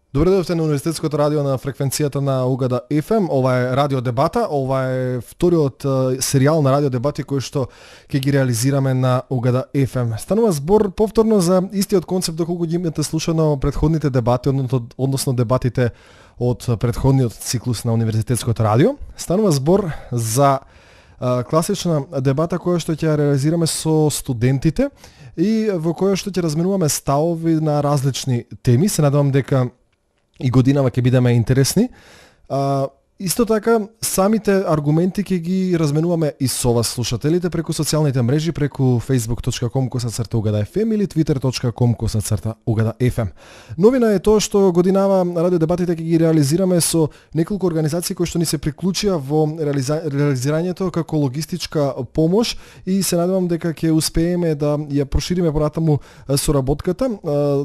Добре дојдовте на Универзитетското радио на фреквенцијата на УГД FM. Ова е Радио Дебата. Ова е вториот серијал на Радио Дебати кој што ќе ги реализираме на УГД FM. Станува збор повторно за истиот концепт доколку ги имате слушано предходните дебати, односно дебатите од предходниот циклус на Универзитетското радио. Станува збор за класична дебата која што ќе реализираме со студентите и во која што ќе разменуваме ставови на различни теми. Се надевам дека и годинава ќе бидеме интересни. Исто така, самите аргументи ќе ги разменуваме и со вас слушателите преку социјалните мрежи, преку facebook.com/UGDFM или twitter.com/UGDFM. Новина е тоа што годинава радио дебатите ќе ги реализираме со неколку организации кои што ни се приклучија во реализирањето како логистичка помош и се надевам дека ќе успееме да ја прошириме понатаму соработката.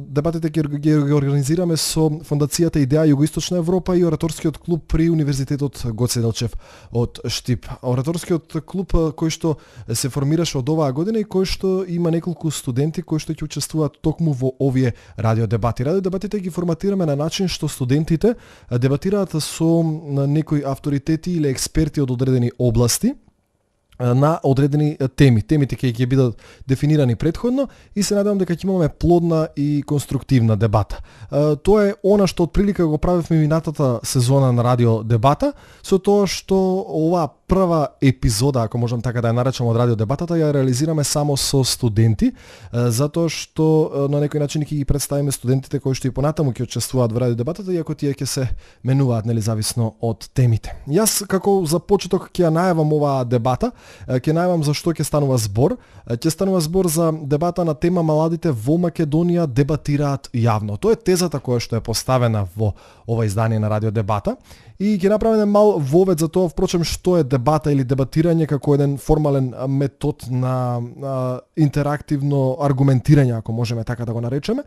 Дебатите ќе ги организираме со Фондацијата Идеја Југоисточна Европа и Ораторскиот клуб при Универзитетот Гоце Делчев од Штип. Ораторскиот клуб кој што се формираше од оваа година и кој што има неколку студенти кои што ќе учествуваат токму во овие радио дебати. Радио дебатите ги форматираме на начин што студентите дебатираат со некои авторитети или експерти од одредени области на одредени теми. Темите ќе бидат дефинирани претходно и се надевам дека ќе имаме плодна и конструктивна дебата. Тоа е она што отприлика го правевме минатата сезона на радио дебата, со тоа што оваа прва епизода, ако можам така да ја наречам, од радио дебатата, ја реализираме само со студенти, затоа што на некој начин ќе ги представиме студентите кои што и понатаму ќе учествуваат во радио дебатата, иако тие ќе се менуваат зависно од темите. Јас како за почеток ќе ја најавам оваа дебата, ќе најавам за што ќе станува збор. Ќе станува збор за дебата на тема младите во Македонија дебатираат јавно. Тоа е тезата која што е поставена во ова издание на радио дебата. И ќе направиме мал вовед за тоа, впрочем, што е дебата или дебатирање како еден формален метод на интерактивно аргументирање, ако можеме така да го наречеме.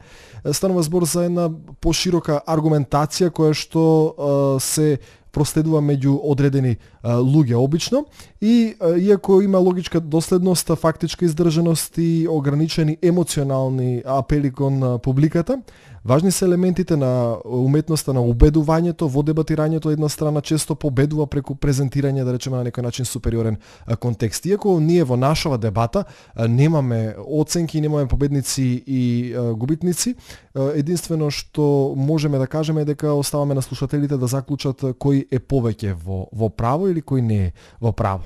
Станува збор за една поширока аргументација која што се проследува меѓу одредени луѓе обично и иако има логичка доследност, фактичка издржаност и ограничени емоционални апели кон публиката, важни се елементите на уметноста на убедувањето во дебатирањето. Една страна често победува преку презентирање, да речеме, на некој начин супериорен контекст. Иако ние во нашава дебата немаме оценки, немаме победници и губитници, единствено што можеме да кажеме е дека оставаме на слушателите да заклучат кој е повеќе во право или кој не е во право.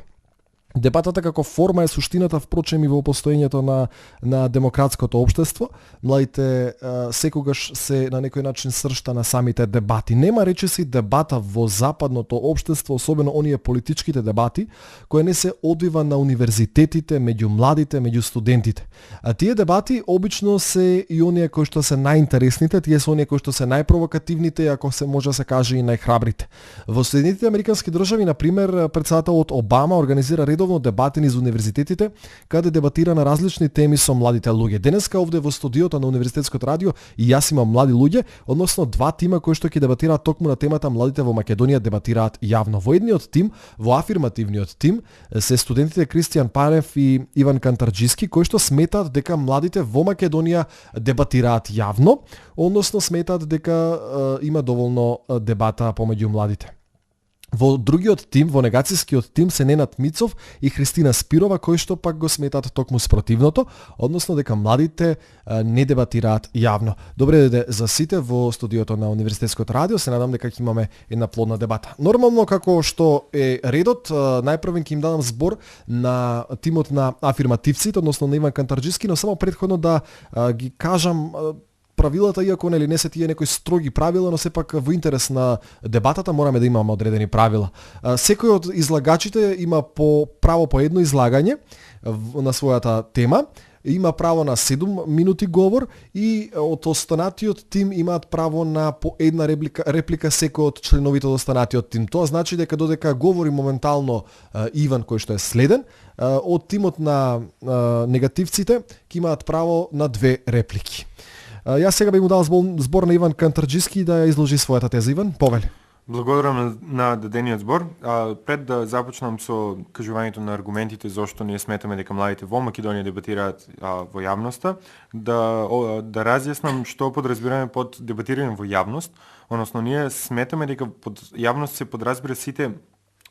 Дебатата како форма е суштината, впрочем, и во постоењето на демократското општество. Младите секогаш се на некој начин сршта на самите дебати. Нема, речиси, дебата во западното општество, особено оние политичките дебати, кои не се одвива на универзитетите, меѓу младите, меѓу студентите. А тие дебати обично се и оние кои што се најинтересните, тие се оние кои што се најпровокативните, ако се може да се каже и најхрабрите. Во Соединетите американски држави, на пример, претседателот Обама организира редовно дебати низ универзитетите, каде дебатира на различни теми со младите луѓе. Денеска овде во студиото на Универзитетското радио и јас имам млади луѓе, односно два тима кои што ќе дебатираат токму на темата младите во Македонија дебатираат јавно. Во едниот тим, во афирмативниот тим, се студентите Кристијан Парев и Иван Кантарџиски, кои што сметаат дека младите во Македонија дебатираат јавно, односно сметаат дека има доволно дебата помеѓу младите. Во другиот тим, во негацијскиот тим, се Ненад Мицов и Христина Спирова, кои што пак го сметаат токму спротивното, односно дека младите не дебатираат јавно. Добре дојде за сите во студиото на Универзитетското радио, се надам дека ќе имаме една плодна дебата. Нормално, како што е редот, најпрвен ќе им дадам збор на тимот на афирмативците, односно на Иван Кантарџиски, но само претходно да ги кажам правилата, иако не се тие некои строги правила, но сепак во интерес на дебатата мораме да имаме одредени правила. Секој од излагачите има право по едно излагање на својата тема, има право на 7 минути говор и од останатиот тим имаат право на по една реплика секој од членовите од останатиот тим. Тоа значи дека додека говори моментално Иван, кој што е следен, од тимот на негативците ќе имаат право на 2 реплики. Јас сега би му дал збор на Иван Кантарџиски да ја изложи својата теза. Иван, повели. Благодарам на дадениот збор. Пред да започнам со кажувањето на аргументите зошто ние сметаме дека младите во Македонија дебатираат во јавноста, да разјаснам што подразбираме под дебатирање во јавност, односно ние сметаме дека под јавност се подразбира сите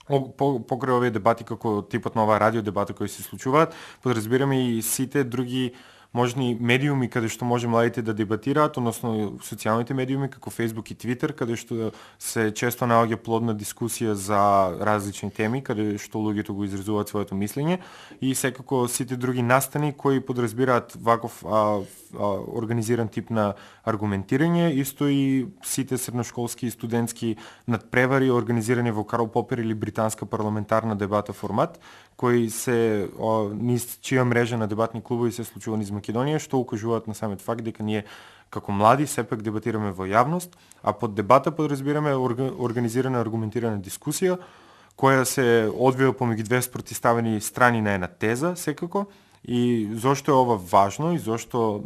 покрај овие дебати како типот на оваа радио дебата кои се случуваат, подразбираме и сите други можни медиуми каде што може младите да дебатираат, односно социјалните медиуми како Facebook и Twitter, каде што се често наоѓа плодна дискусија за различни теми, каде што луѓето го изразуваат своето мислење и секако сите други настани кои подразбираат ваков организиран тип на аргументирање, исто и сите средношколски и студентски надпревари организирани во Карл Попер или британска парламентарна дебата формат, кои се низ чија мрежа на дебатни клубови се случува низ Македонија, што укажуваат на самиот факт дека ние како млади сепак дебатираме во јавност, а под дебата подразбираме организирана аргументирана дискусија која се одвива помеѓу две спротивставени страни на една теза секако. И зошто е ова важно и зошто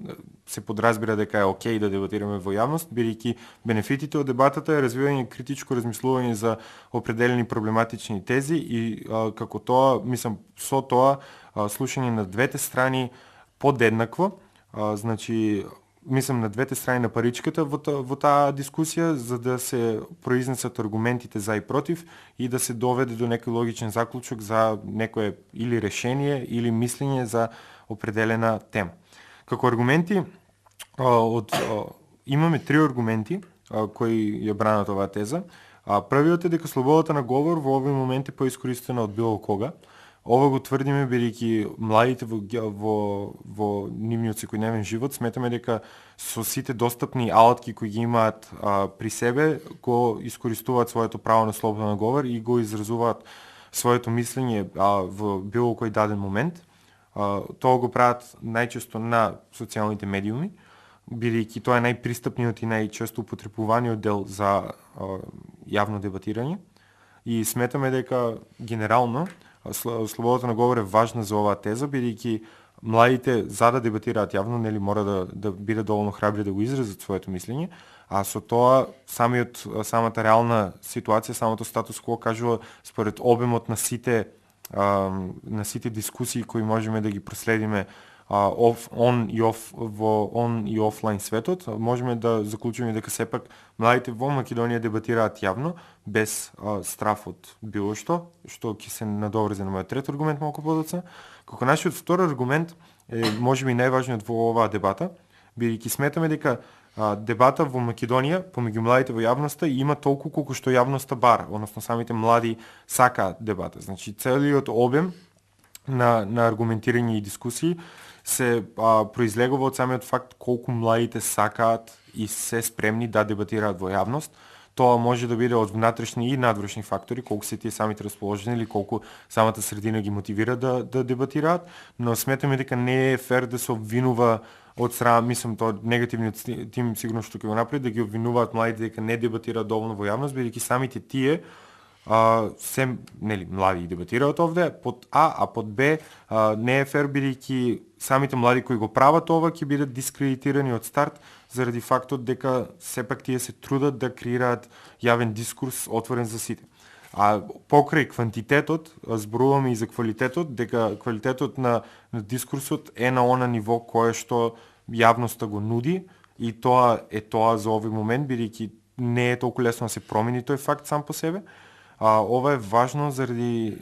се подразбира дека е окей да дебатираме во јавност, бидејќи бенефитите од дебатата е развивање критичко размислување за определени проблематични тези и како тоа, мислам, со тоа слушање на двете страни подеднакво, значи мислам на двете страни на паричката во таа дискусија, за да се произнесат аргументите за и против и да се доведе до некој логичен заклучок за некое или решение или мислење за определена тема. Како аргументи имаме три аргументи кои ја бранат оваа теза. Првиот е дека слободата на говор во овој момент е поискористена од било кога. Ова го тврдиме бидејќи младите во нивниот секојдневен живот сметаме дека со сите достапни алатки кои ги имаат при себе го искористуваат своето право на слободен говор и го изразуваат своето мислење во било кој даден момент. Тоа го прават најчесто на социјалните медиуми, бидејќи тоа е најпристапниот и најчесто употребуваниот дел за јавно дебатирање. И сметаме дека генерално слободата на говор е важна за оваа теза, бидејќи младите за да дебатираат јавно, нели мора да бидат доволно храбри да го изразат своето мислење, а со тоа самата реална ситуација, самото статус кво кажува според обемот на сите дискусии кои можеме да ги проследиме он и офлайн светот, можеме да заклучиме дека сепак младите во Македонија дебатираат јавно, без страф од било што ќе се надоврзе на мојот трет аргумент малку подоцна. Како нашиот втор аргумент е можеби најважниот во оваа дебата, бидејќи сметаме дека дебата во Македонија помеѓу младите во јавноста има толку колку што јавноста бара, односно самите млади сакаат дебата. Значи целиот обем на аргументирање и дискусии се произлегува од самиот факт колку младите сакаат и се спремни да дебатираат во јавност. Тоа може да биде од внатрешни и надвошни фактори, колку се тие самите расположени или колку самата средина ги мотивира да дебатираат, но сметаме дека не е фер да се обвинува од страна, мислам тоа негативниот тим сигурно што ќе го направи, да ги обвинуваат младите дека не дебатираат доволно во јавност, бидејќи самите тие се нели млади дебатираат овде под а под Б не е фер бидејќи самите млади кои го прават ова ќе бидат дискредитирани од старт заради фактот дека сепак тие се трудат да креираат јавен дискурс отворен за сите. А покрај квантитетот зборуваме и за квалитетот, дека квалитетот на дискурсот е на она ниво кое што јавноста го нуди и тоа е тоа за овој момент бидејќи не е толку лесно да се промени тој факт сам по себе. Ова е важно заради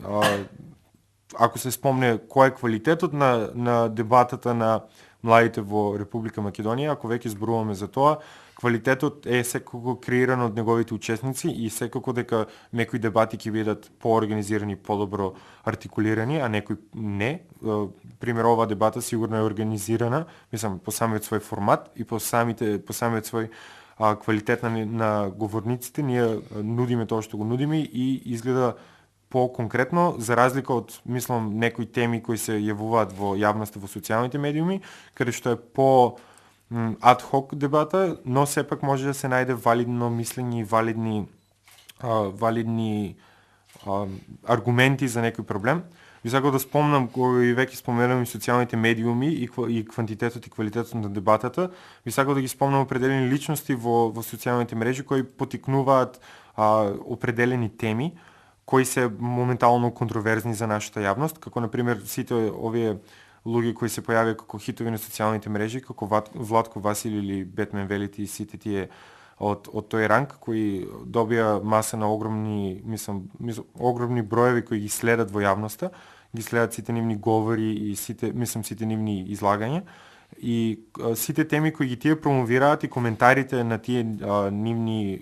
ако се спомне кој е квалитетот на дебатата на младите во Република Македонија, ако веќе зборуваме за тоа, квалитетот е секако креиран од неговите учесници и секако дека некои дебати ќе бидат поорганизирани, подобро артикулирани, а некои не. Пример, оваа дебата сигурно е организирана, мислам, по самиот свој формат и по самиот свој квалитет на говорниците, ние нудиме тоа што го нудиме и изгледа по-конкретно, за разлика од, мислам, некои теми кои се јавуваат во јавноста во социјалните медиуми, каде што е по адхок дебата, но сепак може да се најде валидно мислење и валидни аргументи за некој проблем. Би сакал да спомнам, кој веќе споменам и социјалните медиуми и квантитетот и квалитетот на дебатата, би сакал да ги спомнам определени личности во социјалните мрежи кои потикнуваат определени теми кои се моментално контроверзни за нашата јавност, како например сите овие луѓе кои се појавија како хитови на социјалните мрежи, како Владко Васил или Бетмен Велити и сите тие од тој ранг кои добија маса на огромни, огромни броеви кои ги следат во јавноста, ги следат сите нивни говори и сите нивни излагања. И сите теми кои ги тие промовираат и коментарите на тие нивни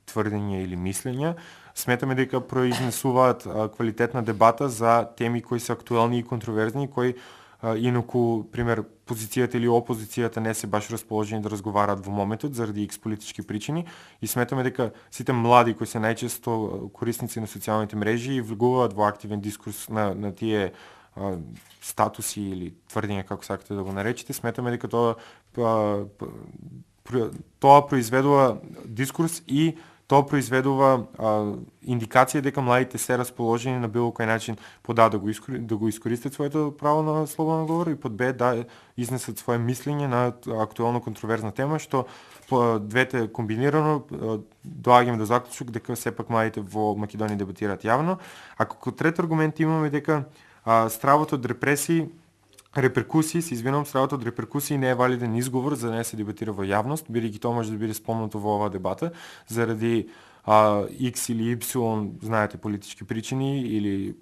тврдења или мислења, сметаме дека произнесуваат квалитетна дебата за теми кои се актуелни и контроверзни, кои инаку, пример, позицијата или опозицијата не се баш расположени да разговараат во моментот заради икс политички причини и сметаме дека сите млади кои се најчесто корисници на социјалните мрежи и влегуваат во активен дискурс на тие статуси или тврдења, како сакате да го наречете, сметаме дека тоа произведува дискурс и тоа произведува индикација дека младите се расположени на било кој начин под А да го искористат своето право на слободен говор и под Б да изнесат свое мислење на актуелно контроверзна тема, што по двете комбинирано доаѓаме до заклучок дека сепак младите во Македонија дебатираат јавно, а како трет аргумент имаме дека стравот од стравот од реперкусии не е валиден изговор за да не се дебатира во јавност, бидејќи тоа може да биде спомнато во оваа дебата заради X или Y, знаете, политички причини или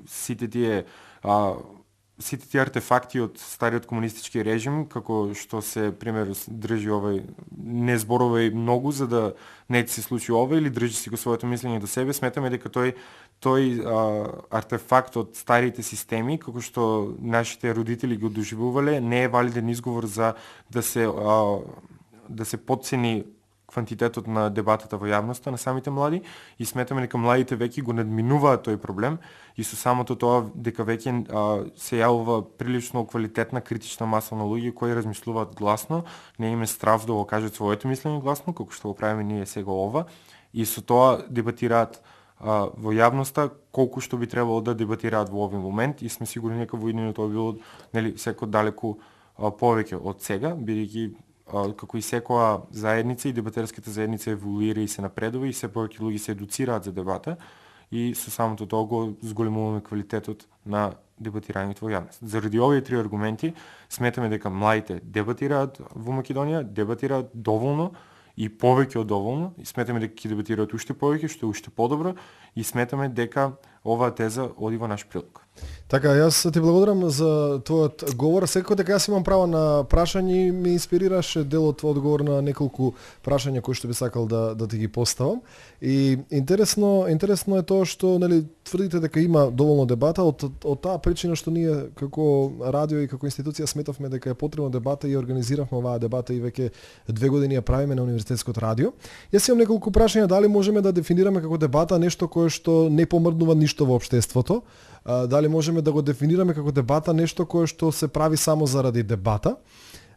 сите тие артефакти од стариот комунистички режим, како што се, пример, држи овој, не зборувај многу за да не се случи ова или држи си го своето мислење до себе, сметаме дека тој артефакт од старите системи, како што нашите родители го доживувале, не е валиден изговор за да се потцени квантитетот на дебатата во јавноста на самите млади и сметаме дека младите веќе го надминуваат тој проблем и со самото тоа дека веќе се јавува прилично квалитетна критична маса на луѓе кои размислуваат гласно, не им е страв да го кажат своето мислење гласно, како што го правиме ние сега ова, и со тоа дебатираат во јавноста колку што би требало да дебатираат во овој момент и сме сигурни дека во идниното би било секој далеку повеќе од сега, бидејќи како и секоја заедница и дебатерската заедница еволуира и се напредува и се повеќе луѓе се едуцираат за дебата и со самото тоа го зголемуваме квалитетот на дебатирањето во јавност. Заради овие три аргументи сметаме дека младите дебатираат во Македонија, дебатираат доволно и повеќе од доволно и сметаме дека ќе дебатираат уште повеќе, што е уште подобро и сметаме дека оваа теза оди во наш прилог. Така, јас ти благодарам за твојот говор. Секако дека јас имам право на прашање и ми инспирираше дел од твојот одговор на неколку прашања кои што би сакал да ти ги поставам. И интересно е тоа што тврдите дека има доволно дебата од таа причина што ние како радио и како институција сметавме дека е потребна дебата и организиравме оваа дебата и веќе 2 години ја правиме на Универзитетското радио. Јас имам неколку прашања дали можеме да дефинираме како дебата нешто кое што не помрднува ништо во општеството. Дали можеме да го дефинираме како дебата нешто кое што се прави само заради дебата,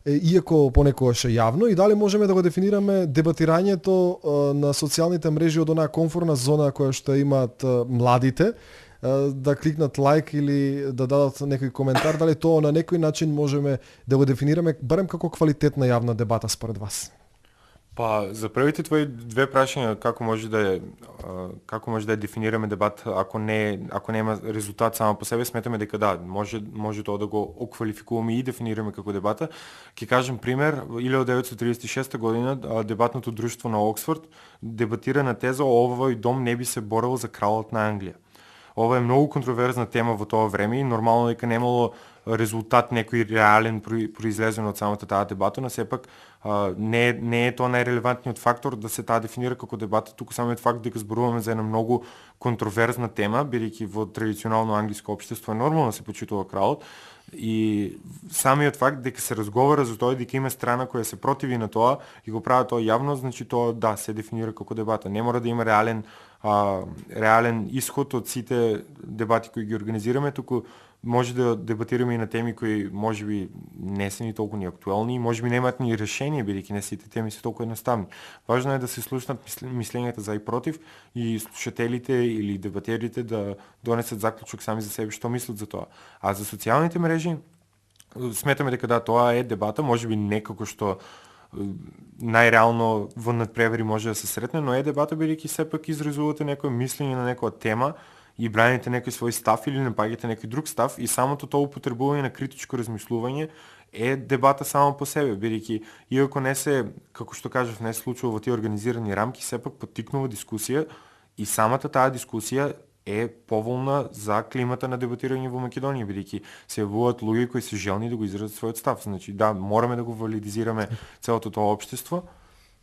иако понекогаш е јавно, и дали можеме да го дефинираме дебатирањето на социјалните мрежи од онаа комфортна зона која што имаат младите, да кликнат лайк или да дадат некој коментар, дали тоа на некој начин можеме да го дефинираме барем како квалитетна јавна дебата според вас? Па, за првите твои две прашања како може да дефинираме дебат ако нема резултат само по себе, сметаме дека да, може тоа да го оквалификуваме и дефинираме како дебата. Ќе кажем пример, 1936 година дебатното друштво на Оксфорд дебатира на теза овој дом не би се борел за кралот на Англија. Ова е многу контроверзна тема во тоа време и нормално дека немало резултат некој реален произлезен од самата таа дебата, но сепак не е тоа најрелевантниот фактор да се таа дефинира како дебата, туку самиот факт дека зборуваме за една многу контроверзна тема, бидејќи во традиционално англиско општество е нормално да се почитува кралот, и самиот факт дека се разговара за тоа дека има страна која се противи на тоа и го прави тоа јавно, значи тоа да се дефинира како дебата. Не мора да има реален исход од сите дебати кои ги организираме, туку може да дебатираме и на теми кои можеби не се ни толку ни актуелни и можеби немаат ни решение, бидејќи не сите теми се толку едноставни. Важно е да се слушнат мислењата за и против и слушателите или дебатерите да донесат заклучок сами за себе што мислат за тоа. А за социјалните мрежи сметаме дека да, тоа е дебата, можеби не како што најреално во надпревари може да се сретне, но дебата бидејќи сепак изразувате некое мислење на некоја тема и браните некој свој став или напаѓате некој друг став и самото тоа употребување на критичко размислување дебата само по себе, бидејќи иако не се, како што кажав, не се случува во тие организирани рамки, сепак поттикнува дискусија и самата таа дискусија поволна за климата на дебатирање во Македонија, бидејќи се јавуваат луѓе кои се желни да го изразат својот став. Значи, да, мораме да го валидизираме целото тоа општество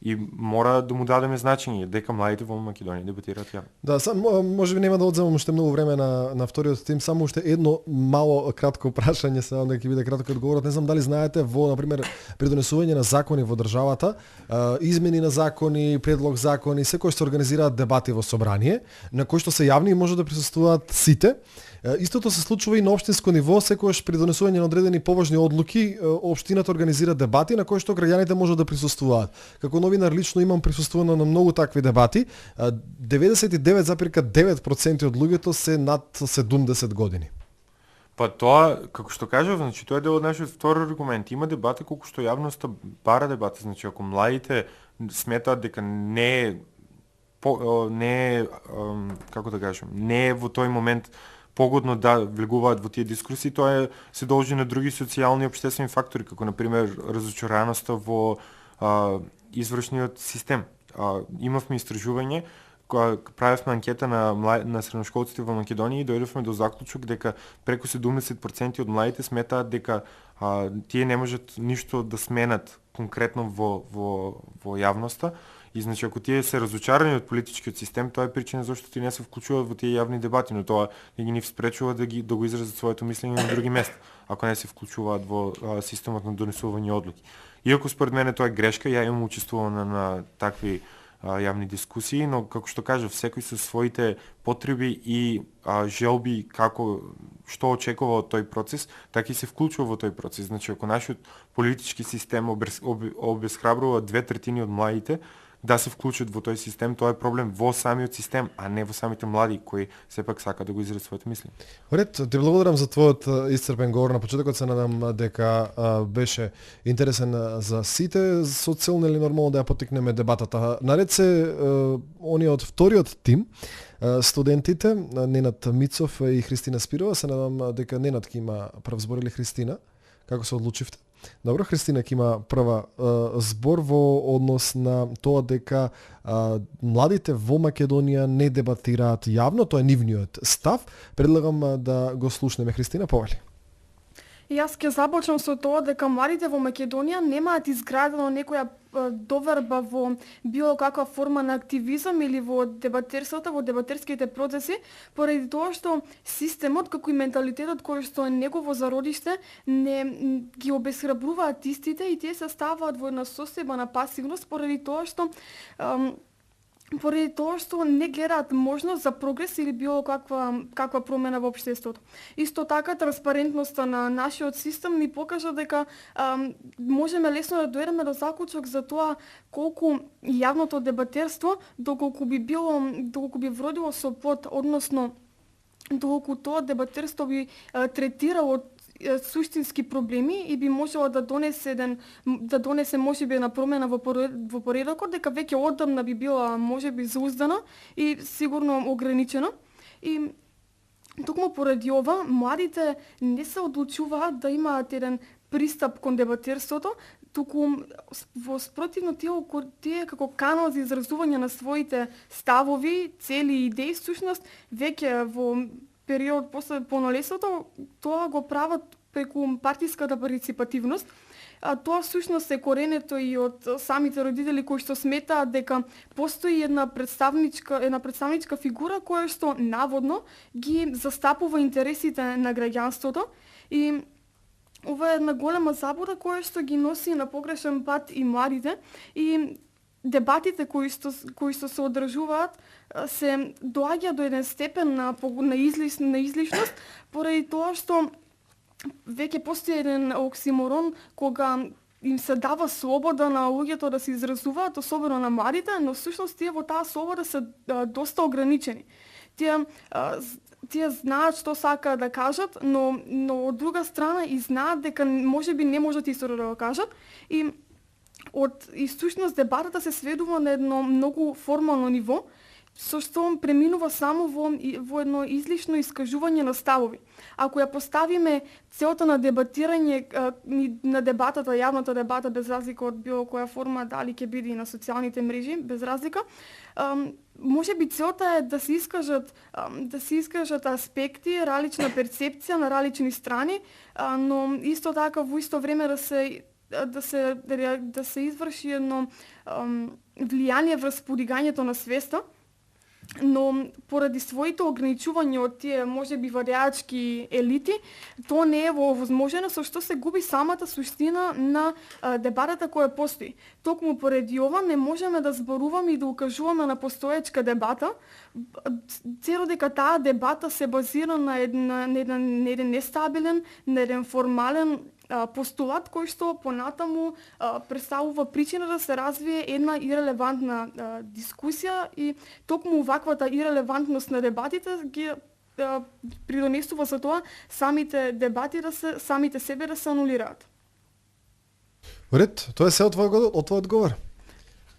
и мора да му дадеме значење дека младите во Македонија дебатираат јавно. Да, може би нема да одземам уште многу време на вториот тим, само уште едно мало кратко прашање, се надам дека ќе биде кратко одговорот. Не знам дали знаете во на пример при донесување на закони во државата, измени на закони, предлог закони, секој се организираат дебати во собрание, на кои што се јавни и може да присуствуваат сите. Истото се случува и на општинско ниво, секогаш при донесување на одредени поважни одлуки, општината организира дебати на кои што граѓаните можат да присуствуваат. Како новинар лично имам присуствувано на многу такви дебати. 99,9% од луѓето се над 70 години. Па тоа, како што кажав, значи тоа е дел од нашиот втори аргумент. Има дебати колку што јавноста бара дебати, значи ако младите сметаат дека не е како да кажам, не е во тој момент погодно да влегуваат во тие дискусии, тоа се должи на други социјални и општествени фактори, како на пример разочараноста во извршниот систем. Имавме истражување, правевме анкета на средношколците во Македонија и дојдовме до заклучок дека преку 70% од младите сметаат дека тие не можат ништо да сменат конкретно во јавноста. И значи ако тие се разочарани од политичкиот систем, тоа е причина зашто тие не се вклучуваат во тие јавни дебати, но тоа не ги спречува да го изразат своето мислење на други места, ако не се вклучуваат во системот на донесување одлуки. Иако според мене тоа е грешка, ја имам учествувано на такви јавни дискусии, но како што кажав, секој со своите потреби и желби што очекува од тој процес, така и се вклучува во тој процес. Значи ако нашиот политички систем обесхрабрува 2/3 од младите да се вклучат во тој систем, тоа е проблем во самиот систем, а не во самите млади кои сепак сака да го изразат своето мислење. Ред, те благодарам за твојот исцрпен говор на почетокот, се надам дека беше интересен за сите, со цел нели нормално да ја поттикнеме дебатата. Наред се ониот вториот тим, студентите Ненад Мицов и Христина Спирова, се надам дека Ненад ќе има прв збор или Христина, како се одлучивте? Добро, Христина ќе има прва збор во однос на тоа дека младите во Македонија не дебатираат јавно, тоа е нивниот став. Предлагам да го слушнеме. Христина, повели. Јас ќе започнам со тоа дека младите во Македонија немаат изградено некоја доверба во било каква форма на активизам или во дебатерството, во дебатерските процеси, поради тоа што системот, како и менталитетот кој што е негово зародиште, не ги обесхрабруваат истите и тие се ставаат во една состојба на пасивност поради тоа што не гледаат можност за прогрес или било каква промена во општеството. Исто така, транспарентноста на нашиот систем ни покажа дека можеме лесно да дојдеме до заклучок за тоа колку јавното дебатерство, доколку би вродило со плод, односно доколку тоа дебатерство би третирало суштински проблеми и би можело да донесе можеби една промена во поредокот, дека веќе одамна би била можеби зауздана и сигурно ограничена. И токму поради ова, младите не се одлучуваат да имаат еден пристап кон дебатерството, туку во спротивно тие како канал за изразување на своите ставови, цели и идеи, всушност веќе во период после полнолетството, тоа го прават преку партиската парticipативност. Тоа всушност е коренето и од самите родители кои што сметаат дека постои една представничка фигура која што наводно ги застапува интересите на граѓанството и ова е една голема забуда која што ги носи на погрешен пат и младите и дебатите кои што се одржуваат се доаѓа до еден степен на излишност поради тоа што веќе постои еден оксиморон кога им се дава слобода на луѓето да се изразуваат, особено на младите, но всушност тие во таа слобода се доста ограничени. Тие знаат што сакаат да кажат, но од друга страна и знаат дека можеби не можат исто да го кажат и и всушност дебатата се сведува на едно многу формално ниво, со што преминува само во едно излишно искажување на ставови. Ако ја поставиме целта на дебатирање на дебатата, јавната дебата без разлика од било која форма, дали ќе биде и на социјалните мрежи, без разлика, може би целта е да се искажат аспекти, различна перцепција на различни страни, но исто така во исто време да се изврши едно влијание врз подигањето на свеста, но поради своите ограничувања од тие можеби варјачки елити, тоа не е возможно, со што се губи самата суштина на дебатата која постои. Токму поради ова не можеме да зборуваме и да укажуваме на постоечка дебата, цело дека таа дебата се базира на еден нестабилен, на еден формален постулат кој што понатаму представува причина да се развие една ирелевантна дискусија и токму ваквата ирелевантност на дебатите ги придонесува за тоа самите дебати самите себе да се анулираат. Ред, тоа е се од твој одговор.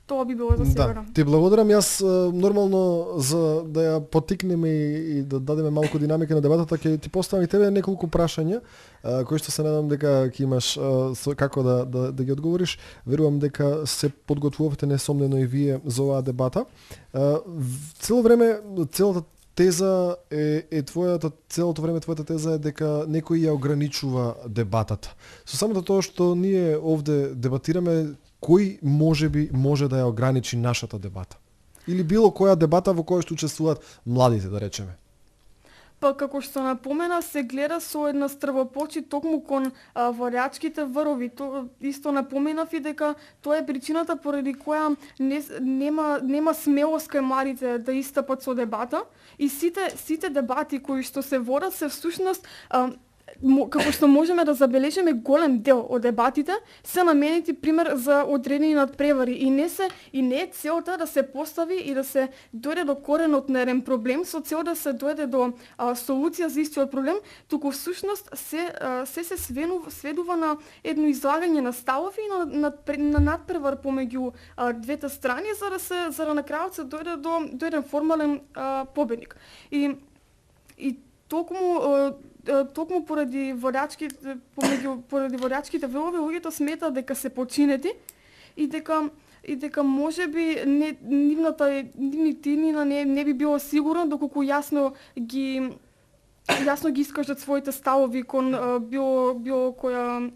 Тоа би било за сега. Да, ти благодарам. Јас нормално за да ја потикнеме и да дадеме малку динамика на дебатата, ќе ти поставам и тебе неколку прашања, кои што се надам дека ќе имаш како да ги одговориш. Верувам дека се подготвувавте несомнено и вие за оваа дебата. Цело време, целата теза е твојата, целото време твојата теза е дека некој ја ограничува дебатата. Со самото тоа што ние овде дебатираме, кој може да ја ограничи нашата дебата? Или било која дебата во која што учествуваат младите, да речеме? Па како што напомена, се гледа со една стрвопочит токму кон варјачките врвови. Исто напоменав и дека тоа е причината поради која нема смелост кај младите да истапат со дебата и сите дебати кои што се водат се всушност како што можеме да забележиме, голем дел од дебатите се наменети пример за одредени надпревари и не е целта да се постави и да се дојде до коренот на еден проблем со цел да се дојде до солуција за истиот проблем, туку всушност се сведува на едно излагање на ставови и на надпревар помеѓу двете страни за да на крајот се дојде до еден формален победник. И токму поради водачките велови, луѓето сметаат дека се починети и дека можеби нивната иднина не би било сигурно доколку јасно ги искажат своите ставови кон било која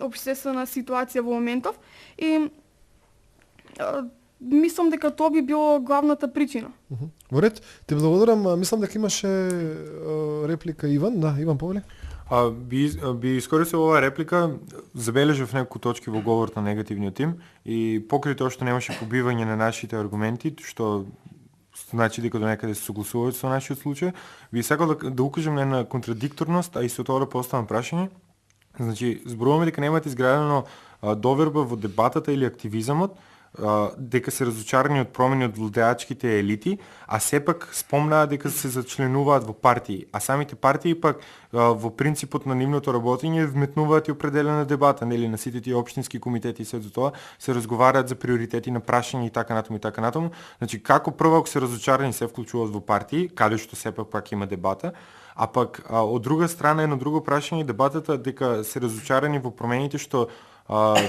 општествена ситуација во моментов. И мислам дека тоа би било главната причина. Во ред, ти благодарам. Мислам дека имаше реплика Иван. Да, Иван повели. Би искористил оваа реплика, забележав неколку точки во говорот на негативниот тим и покрај тоа што немаше побивање на нашите аргументи, што значи дека до некаде се согласуваат со нашиот случај, би сакал да укажам на една контрадикторност, а и со тоа да поставам прашање. Значи, зборуваме дека немате изградено доверба во дебатата или активизамот, дека се разочарани од промени од владеачките елити, а сепак спомнаа дека се зачленуваат во партии, а самите партии пак во принципот на нивното работење вметнуваат и определена дебата, нели, на сите тие општински комитети и се за тоа се разговараат за приоритети на прашања и така натаму. Значи, како прво ако се разочарани се вклучуваат во партии, каде што сепак пак има дебата, а пак од друга страна едно друго прашање дебатата дека се разочарани во промените што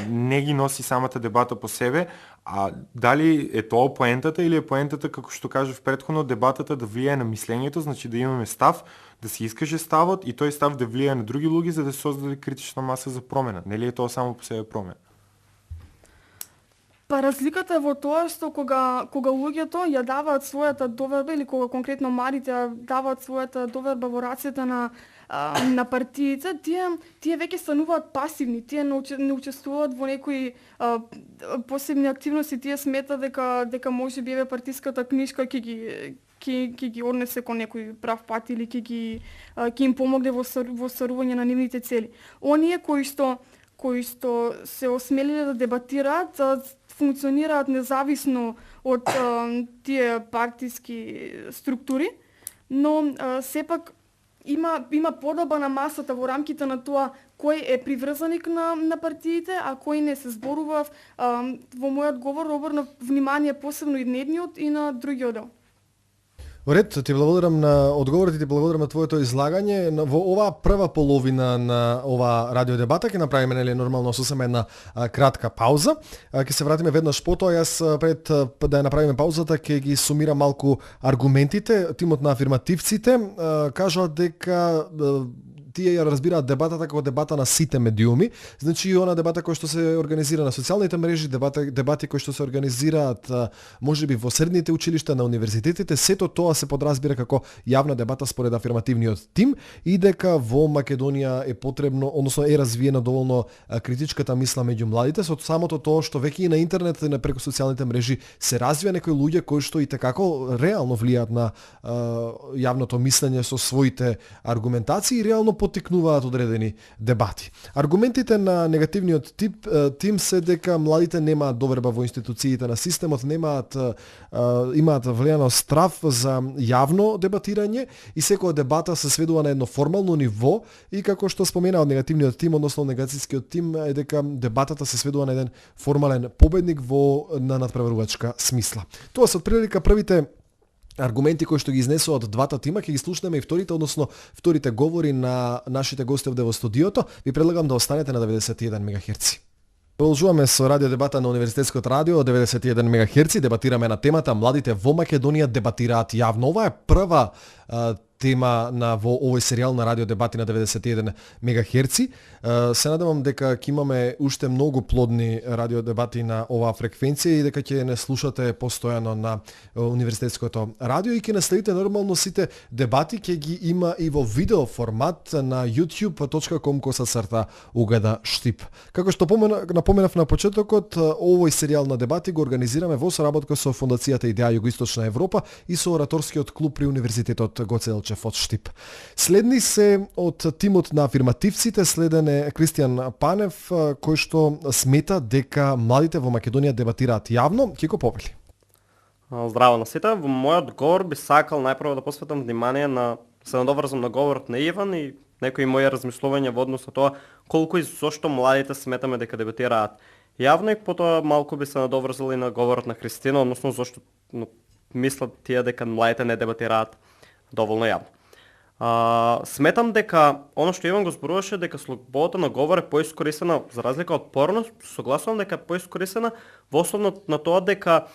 не ги носи самата дебата по себе, а дали е тоа поентата или е поентата, како што кажав претходно, дебатата да влијае на мислењето, значи да имаме став, да се искаже ставот и тој став да влијае на други луѓе за да се создаде критична маса за промена. Нели е тоа само по себе промена? Па разликата е во тоа што кога луѓето ја даваат својата доверба или кога конкретно младите ја даваат својата доверба во рацете на партиите, тие веќе стануваат пасивни, тие не учествуваат во некои посебни активности, тие сметаат дека може би партиската книжка ќе ги однесе кон некој прав пат или ќе им помогне во стварување на нивните цели. Оние кои што се осмелиле да дебатираат, функционираат независно од тие партиски структури, но сепак има подоба на масата во рамките на тоа кој е приврзаник на партиите, а кој не. Се зборував во мојот говор обрнав внимание посебно и на едниот и на другиот дел. Во ред, ти благодарам на одговорот и ти благодарам на твоето излагање. Во оваа прва половина на ова радио дебата ќе направиме нормално сосема една кратка пауза. Ќе се вратиме веднаш потоа. Јас пред да ја направиме паузата ќе ги сумирам малку аргументите. Тимот на афирмативците кажа дека тие ја разбираат дебатата како дебата на сите медиуми, значи и она дебата која што се организира на социјалните мрежи, дебати кои што се организираат можеби во средните училишта, на универзитетите, сето тоа се подразбира како јавна дебата според афирмативниот тим и дека во Македонија е потребно, односно е развиена доволно критичката мисла меѓу младите, со самото тоа што веќе и на интернет и на преку социјалните мрежи се развија некои луѓе кои што и tekako реално влијаат на јавното мислење со своите аргументации и реално потикнуваат одредени дебати. Аргументите на негативниот тим се дека младите немаат доверба во институциите на системот, имаат влијано страв за јавно дебатирање и секоја дебата се сведува на едно формално ниво и како што спомена од негативниот тим, односно негацијскиот тим, е дека дебатата се сведува на еден формален победник на надпреварувачка смисла. Тоа се отприлика првите аргументи кои што ги изнесува од двата тима, ќе ги слушнеме и вторите, вторите говори на нашите гости овде во студиото. Ви предлагам да останете на 91 МГц. Продолжуваме со радио дебата на Универзитетското радио 91 МГц. Дебатираме на темата Младите во Македонија дебатираат јавно. Ова е прва тема во овој серијал на радио дебати на 91 МГц. Се надевам дека ќе имаме уште многу плодни радио дебати на оваа фреквенција и дека ќе не слушате постојано на Универзитетското радио и ќе наследите нормално сите дебати, ќе ги има и во видео формат на youtube.com/угада штип. Како што напоменав на почетокот, овој серијал на дебати го организираме во соработка со Фондацијата Идеја Југоисточна Европа и со ораторскиот клуб при Универзитетот Гоце Делчев од Штип. Следни се од тимот на афирмативците, следен е Кристијан Панев, кој што смета дека младите во Македонија дебатираат јавно. Ќе го повели. Здраво на сите. Во мојот говор би сакал најпрво да посветам внимание на се надоврзам на говорот на Иван и некои мои размислувања во однос на тоа колку и зошто младите сметаме дека дебатираат јавно и потоа малку би се надоврзал и на говорот на Христина, односно зошто мислат тие дека младите не дебатираат доволно јавно. Сметам дека оно што Иван го зборуваше дека слободата на говор е поискористена за разлика од порно, согласувам дека е поискористена во основно на тоа дека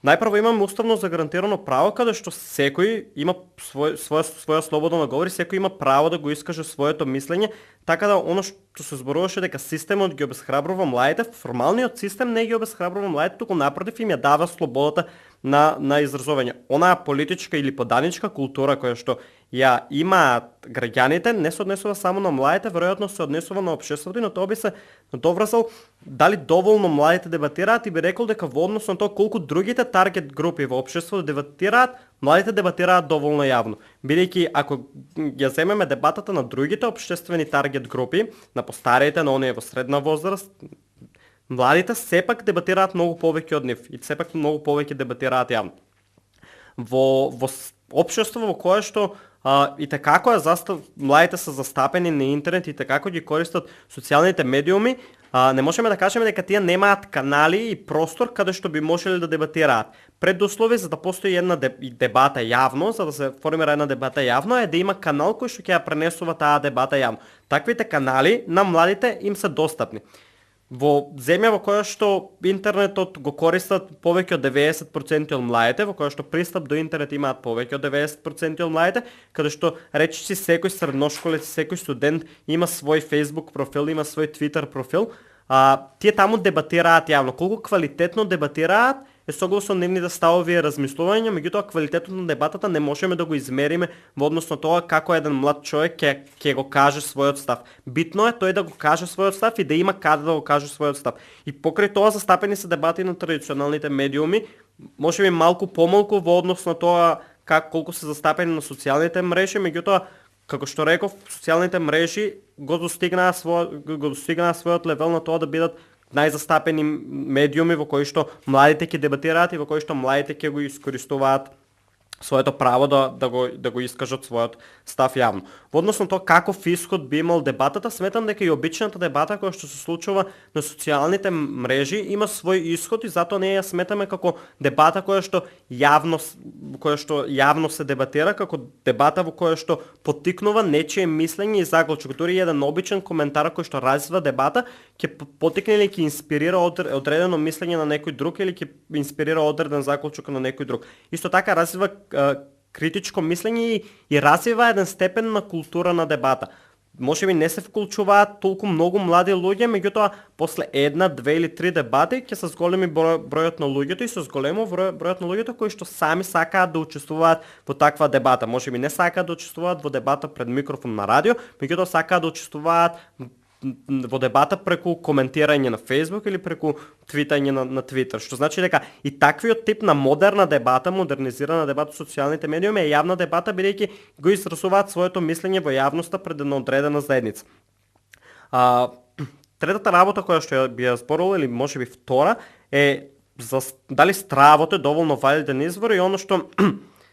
најпрво имаме уставно загарантирано право каде што секој има своја слобода на говор и секој има право да го искаже своето мислење, така да оно што се зборуваше дека системот ги обесхрабрува младите, формалниот систем не ги обесхрабрува младите, туку напротив им ја дава слободата на изразување. Онаа политичка или поданичка култура која што ја имаат граѓаните не се однесува само на младите, веројатно се однесува на општеството и на тоа би се надоврзал дали доволно младите дебатираат и би рекол дека во однос на тоа колку другите таргет групи во општеството дебатираат, младите дебатираат доволно јавно. Бидејќи ако ја земеме дебатата на другите општествени таргет групи, на постариите, на оние во средна возраст, младите сепак дебатираат многу повеќе од нив и сепак многу повеќе дебатираат јавно. Во општество во кое што и tekako младите се застапени на интернет и tekako ги користат социјалните медиуми, не можеме да кажеме дека тие немаат канали и простор каде што би можеле да дебатираат. Предуслови за да постои една дебата јавно, за да се формира една дебата јавно, е да има канал кој што ќе ја пренесува таа дебата јавно. Таквите канали на младите им се достапни. Во земја во која што интернетот го користат повеќе од 90% од младите, во која што пристап до интернет имаат повеќе од 90% од младите, каде што речиси секој средношколец, секој студент има свој Facebook профил, има свој Twitter профил, тие таму дебатираат јавно. Колку квалитетно дебатираат е согласно нивните ставови и размислувања, меѓутоа квалитетот на дебатата не можеме да го измериме во однос на тоа како еден млад човек ќе го каже својот став. Битно е тој да го каже својот став и да има каде да го каже својот став. И покрај тоа застапени се дебати на традиционалните медиуми, можеби малку помалку во однос на тоа колку се застапени на социјалните мрежи, меѓутоа како што реков, социјалните мрежи го достигнаа својот левел на тоа да бидат најзастапени медиуми во кои што младите ќе дебатираат и во кои што младите ќе го искористуваат своето право да го искажат својот став јавно. Во однос на тоа каков исход би имал дебатата, сметам дека и обичната дебата која што се случува на социјалните мрежи има свој исход и затоа не ја сметаме како дебата која што јавно се дебатира, како дебата во која што поттикнува нечие мислење и заклучок. Дури еден обичен коментар кој што развива дебата ќе поттикне или ќе инспирира одредено мислење на некој друг или ќе инспирира одреден заклучок на некој друг. Исто така развива критичко мислење и развива еден степен на култура на дебата. Може би не се вклучуваат толку многу млади луѓе, меѓутоа после една, две или три дебати ќе се зголеми бројот на луѓето и се зголемо бројот на луѓето кои што сами сакаат да учествуваат во таква дебата. Може би не сакаат да учествуваат во дебата пред микрофон на радио, меѓутоа сакаат да учествуваат во дебата преку коментирање на Facebook или преку твитање на Twitter, што значи дека и таквиот тип на модерна дебата, модернизирана дебата со социјалните медиуми е јавна дебата, бидејќи го изразуваат своето мислење во јавноста пред една одредена заедница. Третата работа која што би ја зборувал, или можеби втора, е за дали стравот е доволно валиден извор и оно што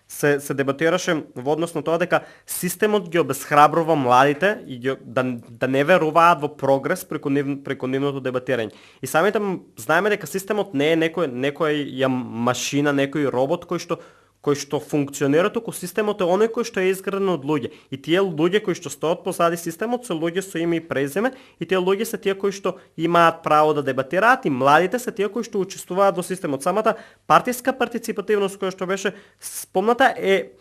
се дебатираше во однос на тоа дека системот ги обесхрабрува младите и да не веруваат во прогрес преку нивното дебатирање. И самите знаеме дека системот не е некоја машина, некој робот кој што функционира, туку системот е оној кој што е изграден од луѓе. И тие луѓе кои што стоат позади системот се луѓе со име и презиме, и тие луѓе се тие кои што имаат право да дебатираат и младите се тие кои што учествуваат во системот. Самата партиска партиципативност која што беше спомната е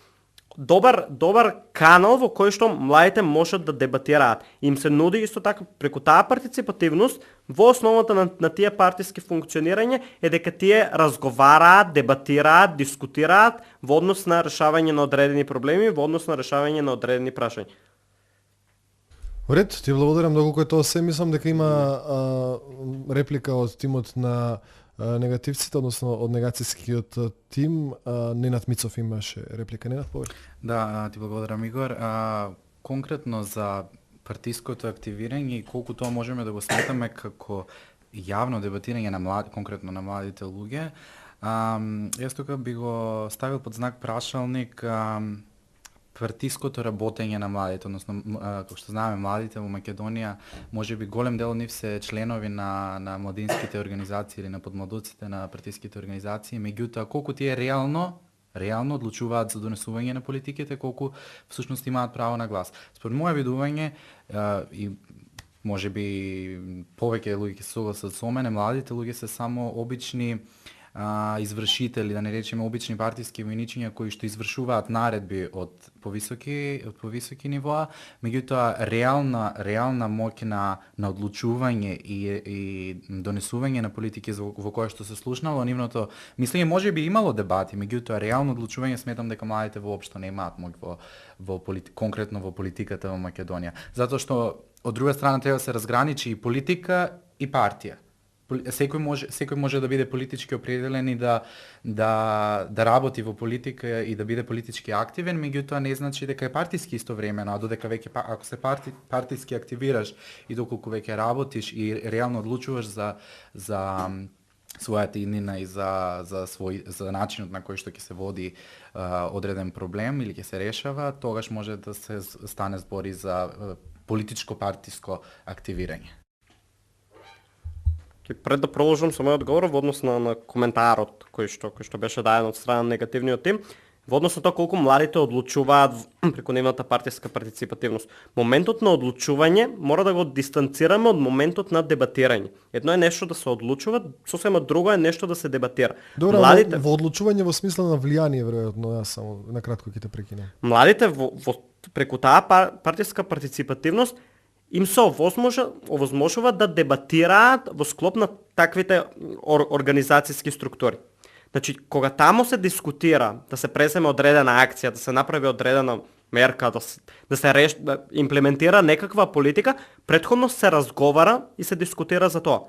добар канал во кој што младите можат да дебатираат. Им се нуди исто така преку таа партиципативност во основата на тие партиски функционирање е дека тие разговараат, дебатираат, дискутираат во однос на решавање на одредени проблеми, во однос на решавање на одредени прашања. Ред, ти благодарам многу кој тоа се. Мислам дека има реплика од тимот на негативците, односно од негацијскиот тим. Ненад Мицов имаше реплика. Ненад, повеќе. Да, ти благодарам, Игор. Конкретно за партиското активирање и колку тоа можеме да го сметаме како јавно дебатирање на млади, конкретно на младите луѓе, јас тука би го ставил под знак прашалник партиското работење на младите, односно, како што знаеме, младите во Македонија, можеби голем дел од нив се членови на младинските организации или на подмладуците на партиските организации, меѓутоа колку тие реално одлучуваат за донесување на политиките, колку всушност имаат право на глас. Според моје видување и можеби повеќе луѓе се согласат со мене, младите луѓе се само обични извршители, да не речеме обични партиски војничиња кои што извршуваат наредби од повисоки нивоа, меѓутоа реална моќ на одлучување и донесување на политики во која што се слушнало нивното мислење, можеби имало дебати, меѓутоа реално одлучување сметам дека младите воопшто немаат моќ конкретно во политиката во Македонија. Затоа што од друга страна треба да се разграничи и политика и партија. Секој може да биде политички определен и да работи во политика и да биде политички активен, меѓутоа не значи дека е партиски истовремено, а додека веќе ако се партиски активираш и доколку веќе работиш и реално одлучуваш за својата иднина и за начинот на кој што ќе се води одреден проблем или ќе се решава, тогаш може да се стане збори за политичко партиско активирање. Пред да продолжам со мојот одговор во однос на коментарот кој што беше даден од страна на негативниот тим, во однос на тоа колку младите одлучуваат преку нивната партиска партиципативност. Моментот на одлучување мора да го дистанцираме од моментот на дебатирање. Едно е нешто да се одлучува, сосема друго е нешто да се дебатира. Добро, младите во одлучување во смисла на влијание, веројатно, јас само накратко ќе те прекинам. Младите преку таа партиска партиципативност им се овозможува да дебатираат во склоп на таквите организацијски структури. Значи, кога тамо се дискутира, да се преземе одредена акција, да се направи одредена мерка, да се имплементира некаква политика, претходно се разговара и се дискутира за тоа.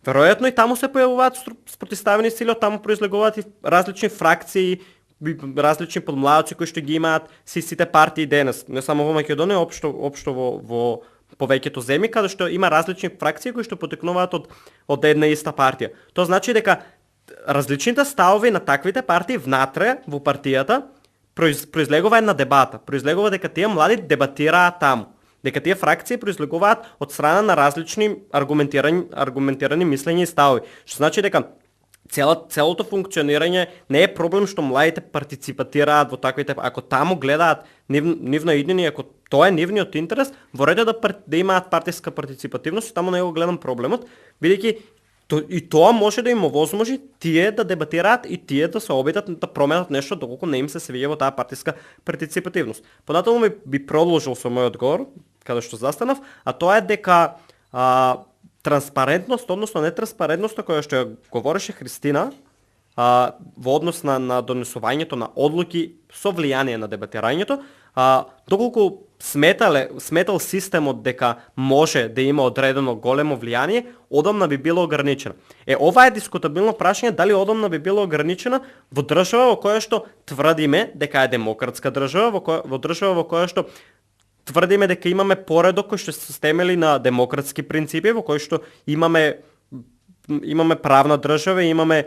Веројатно и таму се појавуваат спротивставени сили, таму произлегуваат и различни фракции, различни подмладоци кои што ги имаат сите партии денес, не само во Македонија, општо во повеќето земји, каде што има различни фракции кои што потекнуваат од една иста партија. Тоа значи дека различните ставови на таквите партии внатре во партијата произлегува една дебата, произлегува дека тие млади дебатираат таму, дека тие фракции произлегуваат од страна на различни аргументирани мислења и ставови, што значи дека целото функционирање не е проблем што младите партиципатираат во таквите, ако таму гледаат нивно идење, ако тоа е нивниот интерес, во ред да имаат партиска партиципативност, таму не го гледам проблемот, бидејќи и тоа може да им овозможи тие да дебатираат и тие да се обидат да променат нешто доколку не им се свиѓа во таа партиска партиципативност. Понатаму би продолжил со мојот одговор, каде што застанав, а тоа е дека транспарентност, односно нетранспарентноста која што ја говореше Христина, во однос на донесувањето на одлуки со влијание на дебатирањето, доколку сметал системот дека може да има одредено големо влијание, одамна би било ограничена. Ова е дискутабилно прашање дали одамна би било ограничена во држава во која што тврдиме дека е демократска држава, во држава во која што тврдиме дека имаме поредок кој што се темели на демократски принципи, во кој што имаме правна држава, имаме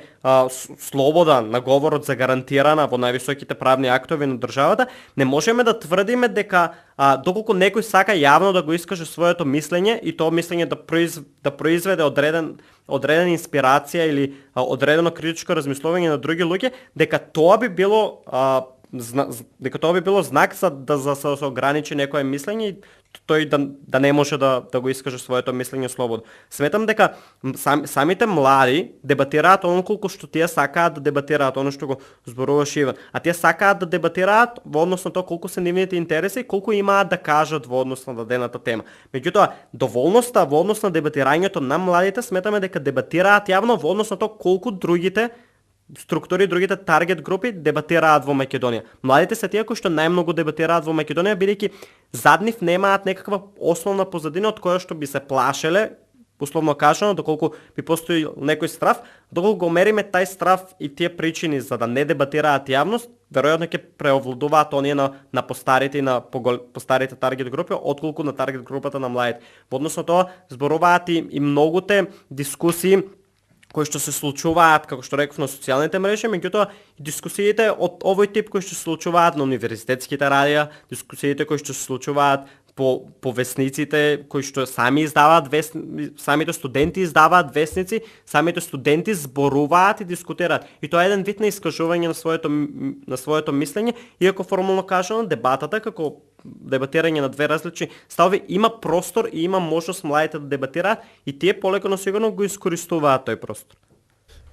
слобода на говорот загарантирана во највисоките правни актови на државата, не можеме да тврдиме дека доколку некој сака јавно да го искаже своето мислење и тоа мислење да произведе одредена инспирација или одредено критичко размислување на други луѓе, дека тоа би било знак за да се ограничи некое мислење и тој да не може да го искаже своето мислење слободно. Сметам дека самите млади дебатираат оно колку што тие сакаат да дебатираат, оно што го зборуваше Иван. А тие сакаат да дебатираат во однос на тоа колку се нивните интереси и колку имаат да кажат во однос на дадената тема. Меѓутоа, доволноста во однос на дебатирањето на младите сметаме дека дебатираат јавно во однос на тоа колку другите структури, другите таргет групи дебатираат во Македонија. Младите се тие кои што најмногу дебатираат во Македонија, бидејќи зад нив немаат некаква основна позадина од која што би се плашеле, условно кажано, доколку би постои некој страв, доколку го мериме тај страв и тие причини за да не дебатираат јавност, веројатно ќе преовладуваат оние на постарите и на постарите таргет групи, отколку на таргет групата на младите. Во однос на тоа зборуваат и многуте дискусии кои што се случуваат, како што реков, на социјалните мрежи, меѓутоа дискусиите од овој тип кои што се случуваат на универзитетските радија, дискусиите кои што се случуваат по весниците, кои што сами издаваат самите студенти издаваат весници, самите студенти зборуваат и дискутираат. И тоа е еден вид на искажување на своето мислење, иако формално кажано дебатата како дебатирање на две различни ставови има простор и има можност младите да дебатираат и тие полека но сигурно го искористуваат тој простор.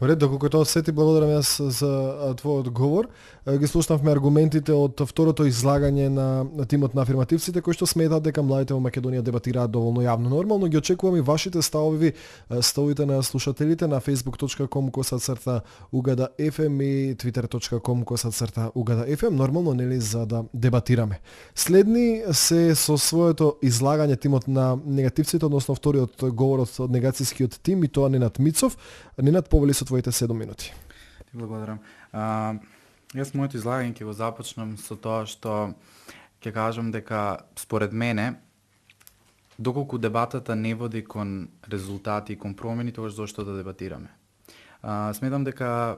Ред, доколку тоа се ти благодарам јас за твојот говор. Ги слушнавме аргументите од второто излагање на тимот на афирмативците кои што сметаат дека младите во Македонија дебатираат доволно јавно. Нормално ги очекувам и вашите ставови, ставовите на слушателите на facebook.com/ugada.fm и twitter.com/ugada.fm, нормално нели за да дебатираме. Следни се со своето излагање тимот на негативците, односно вториот говорот од негацијскиот тим и тоа Ненад Мицов. Ненад, повели со твоите 7 минути. Ти благодарам. Јас моето излагање ќе го започнам со тоа што ќе кажам дека според мене доколку дебатата не води кон резултати и кон промени, тогаш зошто да дебатираме. Сметам дека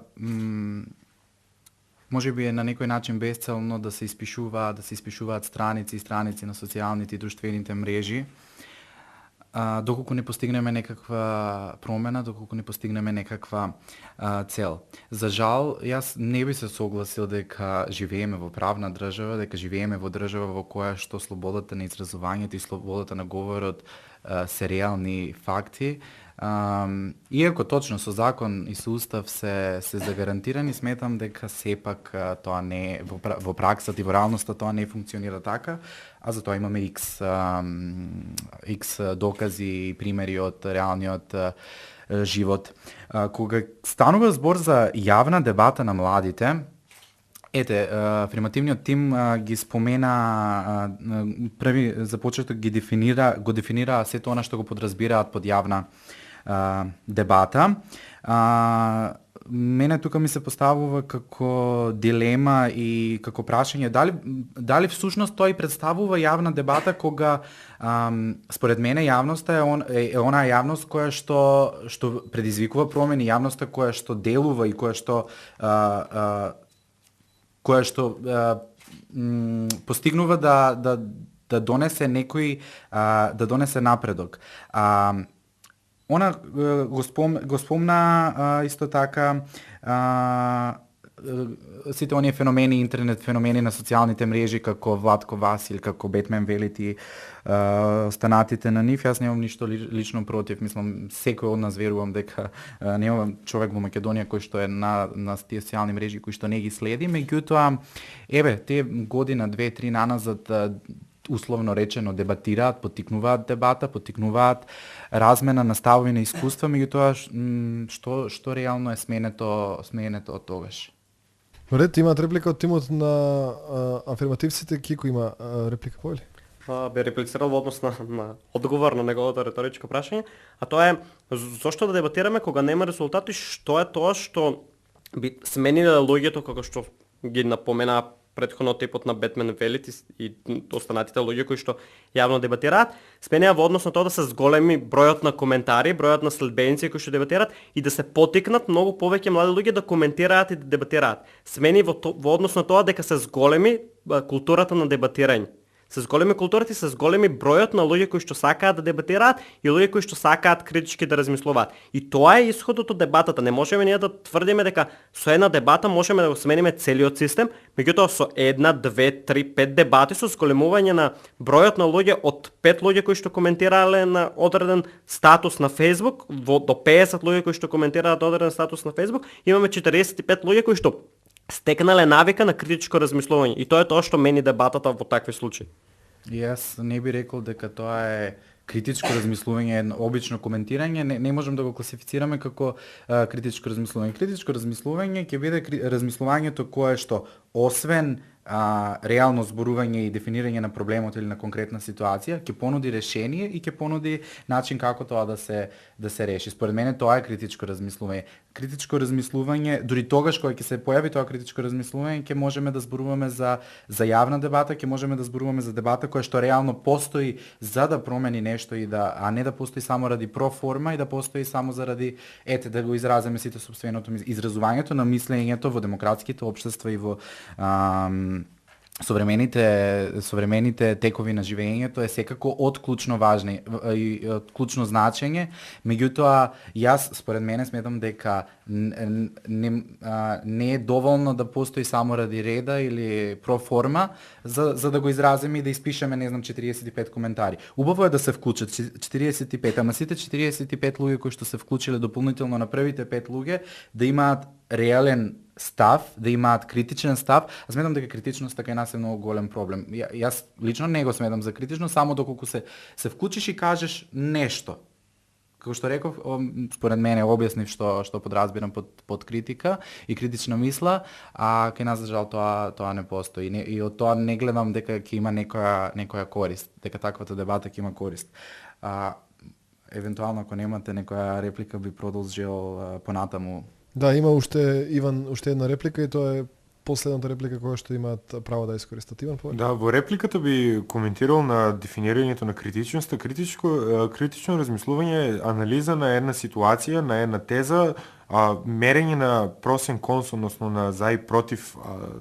може би е на некој начин безцелно да се испишуваат страници и страници на социјалните и друштвените мрежи, доколку не постигнеме некаква промена, доколку не постигнеме некаква цел. За жал, јас не би се согласил дека живееме во правна држава, дека живееме во држава во која што слободата на изразувањето и слободата на говорот се реални факти. Иако точно со закон и со устав се загарантирани, сметам дека сепак тоа не во праксата и во реалноста тоа не функционира така, а за тоа имаме X докази и примери од реалниот живот. Кога станува збор за јавна дебата на младите, афирмативниот тим ги спомена, први за почеток го дефинира сето она што го подразбираат под јавна дебата. Мене тука ми се поставува како дилема и како прашање дали всушност тој представува јавна дебата кога според мене јавноста е онаа јавност која што предизвикува промени, јавноста која што делува и која што која што постигнува да донесе некој да донесе напредок. Она го спомна исто така сите оние феномени, интернет феномени на социјалните мрежи како Владко Васил, како Бетмен Велити, останатите на нив, јас немам ништо лично против, мислам секој од нас верувам дека нема човек во Македонија кој што е на тие социјални мрежи кој што не ги следи, меѓутоа тие година, 2-3 наназад условно речено дебатираат, поттикнуваат дебата, поттикнуваат размена на ставови на искуства, меѓутоа што реално е сменето од тогаш. Ред, имаат реплика од тимот на афирмативците. Кико има реплика, повели? Бе реплицирал во однос на одговор на неговото реторичко прашање, а тоа е зошто да дебатираме кога нема резултати, што е тоа што би смениле луѓето како што ги напомена претходно типот на Бетмен Велит и останатите луѓе кои што јавно дебатираат, сменија во однос на тоа да се зголеми бројот на коментари, бројот на следбеници кои што дебатираат и да се поттикнат многу повеќе млади луѓе да коментираат и да дебатираат. Смени во однос на тоа дека се зголеми културата на дебатирање. Се зголеми културата и се зголеми бројот на луѓе кои што сакаат да дебатираат и луѓе кои што сакаат критички да размислуваат. И тоа е исходот од дебатата. Не можеме ние да тврдиме дека со една дебата можеме да го смениме целиот систем, меѓутоа со 1, 2, 3, 5 дебати со зголемување на бројот на луѓе од 5 луѓе кои што коментирале на одреден статус на Facebook до 50 луѓе кои што коментираат одреден статус на Facebook, имаме 45 луѓе кои што стекнале навика на критичко размислување. И тоа е тоа што мени дебатата во такви случаи. Јас не би рекол дека тоа е критичко размислување, обично коментирање, не можем да го класифицираме како критичко размислување. Критичко размислување ќе биде размислувањето кое што освен реално зборување и дефинирање на проблемот или на конкретна ситуација, ќе понуди решение и ќе понуди начин како тоа да се реши. Според мене тоа е критичко размислување. Критичко размислување, дури тогаш кога ќе се појави тоа критичко размислување, ќе можеме да зборуваме за јавна дебата, ќе можеме да зборуваме за дебата која што реално постои за да промени нешто и а не да постои само ради проформа и да постои само заради да го изразиме сите сопственото изразувањето на мислењето во демократските општества и во современите текови на живењето е секако од клучно важни и од клучно значење, меѓутоа јас според мене сметам дека не е доволно да постои само ради реда или проформа за да го изразиме и да испишеме 45 коментари. Убаво е да се вклучат 45, ама сите 45 луѓе кои што се вклучиле дополнително на првите 5 луѓе да имаат реален став, да имаат критичен став. Аз сметам дека критичноста кај нас е многу голем проблем. Јас лично не го сметам за критично, само доколку се вклучиш и кажеш нешто. Како што реков, според мене објаснив што подразбирам под критика и критична мисла, а кај нас за жал тоа не постои. И од тоа не гледам дека ќе има некоја корист, дека таквата дебата ќе има корист. Евентуално ако немате некоја реплика би продолжил понатаму. Да, има уште една реплика и тоа е последната реплика која што имаат право да искористат. Иван, повеќе? Да, во репликата би коментирал на дефинирањето на критичноста. Критично размислување е анализа на една ситуација, на една теза, мерење на просен конс, односно на за и против